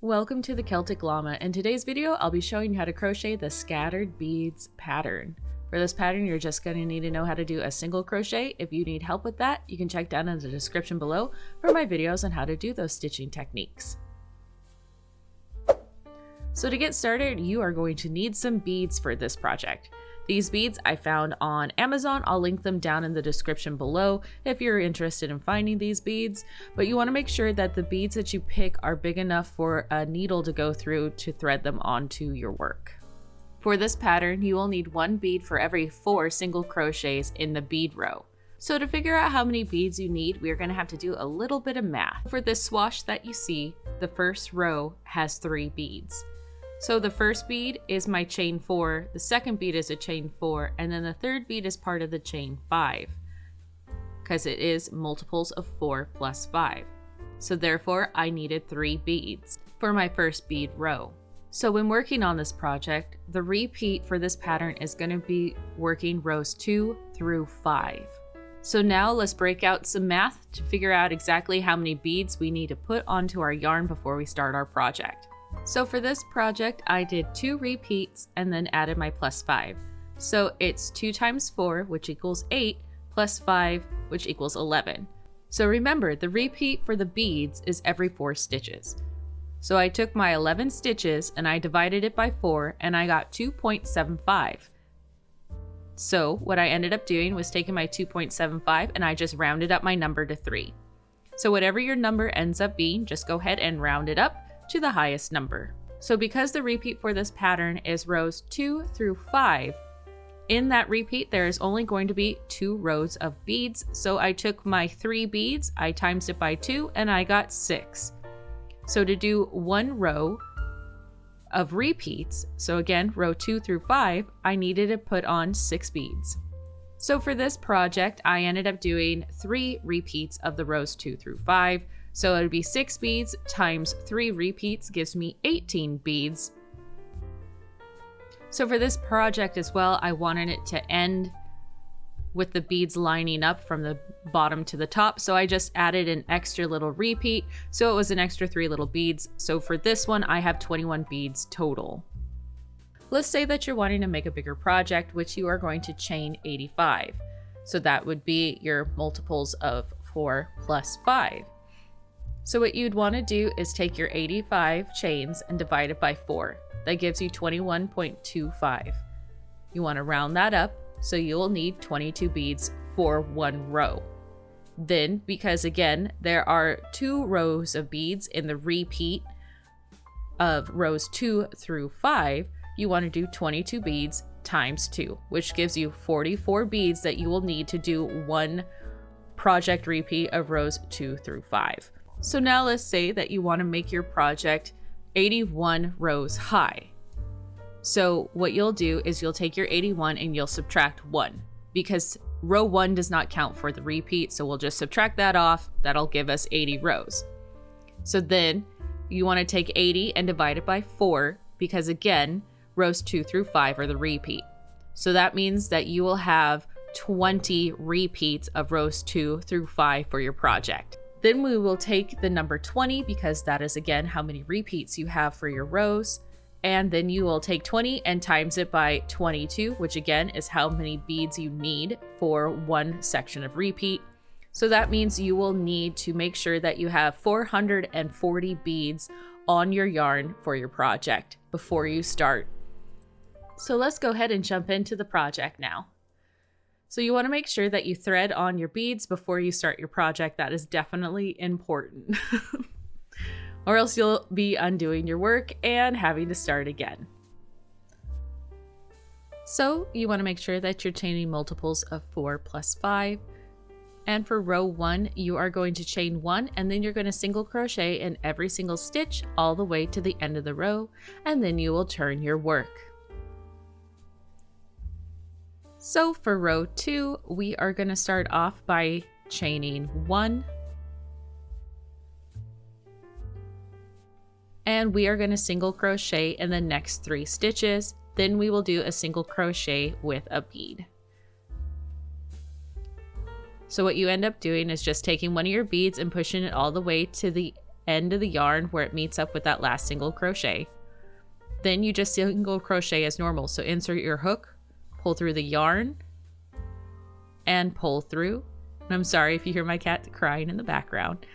Welcome to the Celtic Llama. In today's video, I'll be showing you how to crochet the scattered beads pattern. For this pattern, you're just going to need to know how to do a single crochet. If you need help with that, you can check down in the description below for my videos on how to do those stitching techniques. So to get started, you are going to need some beads for this project. These beads I found on Amazon. I'll link them down in the description below if you're interested in finding these beads, but you want to make sure that the beads that you pick are big enough for a needle to go through to thread them onto your work. For this pattern, you will need one bead for every 4 single crochets in the bead row. So to figure out how many beads you need, we're going to have to do a little bit of math. For this swash that you see, the first row has 3 beads. So the first bead is my chain 4, the second bead is a chain 4, and then the third bead is part of the chain 5, because it is multiples of 4 plus 5. So therefore I needed 3 beads for my first bead row. So when working on this project, the repeat for this pattern is going to be working rows 2 through 5. So now let's break out some math to figure out exactly how many beads we need to put onto our yarn before we start our project. So for this project, I did 2 repeats and then added my plus 5. So it's 2 times 4, which equals 8, plus 5, which equals 11. So remember, the repeat for the beads is every 4 stitches. So I took my 11 stitches and I divided it by 4 and I got 2.75. So what I ended up doing was taking my 2.75 and I just rounded up my number to 3. So whatever your number ends up being, just go ahead and round it up to the highest number. So because the repeat for this pattern is rows 2 through 5, in that repeat there is only going to be 2 rows of beads. So I took my 3 beads, I times it by 2, and I got 6. So to do 1 row of repeats, so again row 2 through 5, I needed to put on 6 beads. So for this project I ended up doing 3 repeats of the rows 2 through 5. So it would be 6 beads times 3 repeats gives me 18 beads. So for this project as well, I wanted it to end with the beads lining up from the bottom to the top. So I just added an extra little repeat. So it was an extra 3 little beads. So for this one, I have 21 beads total. Let's say that you're wanting to make a bigger project, which you are going to chain 85. So that would be your multiples of 4 plus 5. So what you'd want to do is take your 85 chains and divide it by 4. That gives you 21.25. You want to round that up, so you'll need 22 beads for 1 row. Then, because again, there are 2 rows of beads in the repeat of rows 2 through 5, you want to do 22 beads times 2, which gives you 44 beads that you will need to do 1 project repeat of rows 2 through 5. So now let's say that you want to make your project 81 rows high. So what you'll do is you'll take your 81 and you'll subtract 1, because row 1 does not count for the repeat, so we'll just subtract that off. That'll give us 80 rows. So then you want to take 80 and divide it by 4, because again, rows 2 through 5 are the repeat. So that means that you will have 20 repeats of rows 2 through 5 for your project. Then we will take the number 20, because that is again how many repeats you have for your rows. And then you will take 20 and times it by 22, which again is how many beads you need for 1 section of repeat. So that means you will need to make sure that you have 440 beads on your yarn for your project before you start. So let's go ahead and jump into the project now. So you want to make sure that you thread on your beads before you start your project. That is definitely important. Or else you'll be undoing your work and having to start again. So you want to make sure that you're chaining multiples of 4 plus 5. And for row 1, you are going to chain 1 and then you're going to single crochet in every single stitch all the way to the end of the row, and then you will turn your work. So for row 2, we are going to start off by chaining 1. And we are going to single crochet in the next 3 stitches. Then we will do a single crochet with a bead. So what you end up doing is just taking one of your beads and pushing it all the way to the end of the yarn where it meets up with that last single crochet. Then you just single crochet as normal. So insert your hook, pull through the yarn, and pull through. And I'm sorry if you hear my cat crying in the background.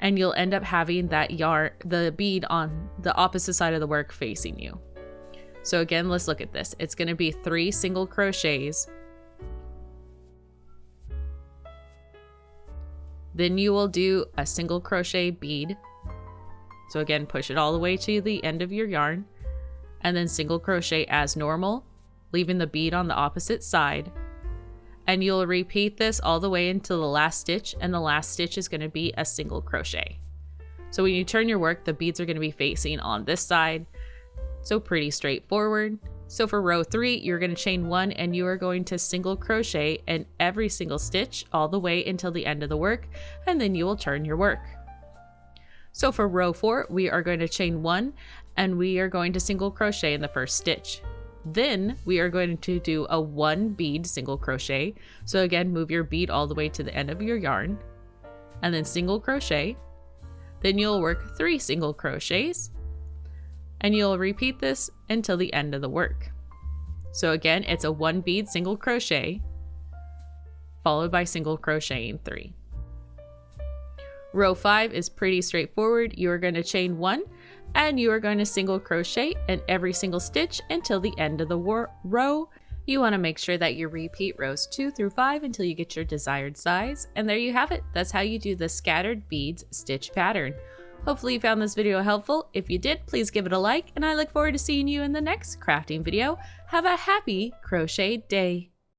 And you'll end up having that yarn, the bead on the opposite side of the work facing you. So again, let's look at this. It's going to be 3 single crochets. Then you will do a single crochet bead. So again, push it all the way to the end of your yarn, and then single crochet as normal, leaving the bead on the opposite side. And you'll repeat this all the way until the last stitch, and the last stitch is going to be a single crochet. So when you turn your work, the beads are going to be facing on this side. So pretty straightforward. So for row 3, you're going to chain 1 and you are going to single crochet in every single stitch all the way until the end of the work, and then you will turn your work. So for row 4, we are going to chain 1 and we are going to single crochet in the first stitch. Then we are going to do a 1 bead single crochet. So again, move your bead all the way to the end of your yarn and then single crochet. Then you'll work 3 single crochets and you'll repeat this until the end of the work. So again, it's a 1 bead single crochet followed by single crocheting 3. Row 5 is pretty straightforward. You are going to chain 1 and you are going to single crochet in every single stitch until the end of the row. You want to make sure that you repeat rows 2 through 5 until you get your desired size. And there you have it. That's how you do the scattered beads stitch pattern. Hopefully you found this video helpful. If you did, please give it a like, and I look forward to seeing you in the next crafting video. Have a happy crochet day.